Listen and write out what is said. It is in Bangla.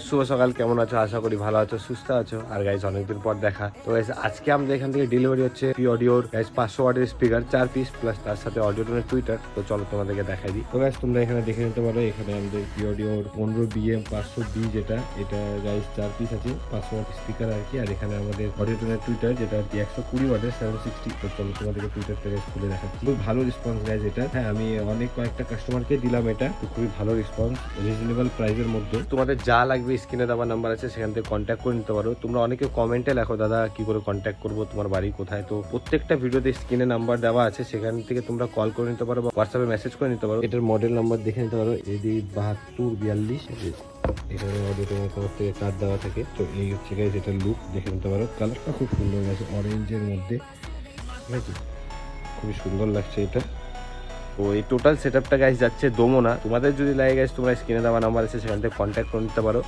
শুভ সকাল, কেমন আছো? আশা করি ভালো আছো, সুস্থ আছো। আর গাইস অনেকদিন পর দেখা। তো গাইস আজকে আমাদের এখান থেকে ডেলিভারি হচ্ছে পি অডিওর গাইস 500 ওয়াটের স্পিকার 4 পিস প্লাস তার সাথে অডিও টোনের টুইটার। তো চলো তোমাদেরকে দেখাই দিই। তো গাইস তোমরা এখানে দেখে নিতে পারো, এখানে আমাদের পি অডিওর 15 বিএম 500 বি যেটা, এটা গাইস 4 পিস আছে 500 ওয়াট স্পিকার আর কি। আর এখানে আমাদের অডিও টোনের টুইটার যেটা আর কি 120 ওয়াটের 760। তো চলো তোমাদেরকে টুইটার থেকে খুলে দেখাচ্ছি। খুব ভালো রেসপন্স গাইস এটা। হ্যাঁ, আমি অনেক কয়েকটা কাস্টমারকে দিলাম এটা, তো খুবই ভালো রেসপন্স, রিজনেবল প্রাইসের মধ্যে। তোমাদের যা লাগবে স্ক্রিনে দেওয়া নাম্বার আছে, সেখান থেকে কন্ট্যাক্ট করে নিতে পারো। তোমরা অনেকে কমেন্টে লেখো দাদা কি করে কন্ট্যাক্ট করবো, তোমার বাড়ি কোথায়। তো প্রত্যেকটা ভিডিওতে স্ক্রিনে নাম্বার দেওয়া আছে, সেখান থেকে তোমরা কল করে নিতে পারো বা হোয়াটসঅ্যাপে মেসেজ করে নিতে পারো। এটার মডেল নাম্বার দেখে নিতে পারো, এডি 7242। এখানে অডিও টোনের তরফ থেকে কার্ড দেওয়া থাকে। তো এই হচ্ছে গাইস এটার লুক, দেখে নিতে পারো। কালারটা খুব সুন্দর গেছে, অরেঞ্জের মধ্যে, ঠিক আছে, খুবই সুন্দর লাগছে এটা। তো এই টোটাল সেটআপটা গাইস যাচ্ছে দোমোনা। তোমাদের যদি লাগে গাইস, তোমরা স্ক্রিনে দেওয়া নাম্বার আছে, সেখান থেকে কন্ট্যাক্ট করে নিতে পারো।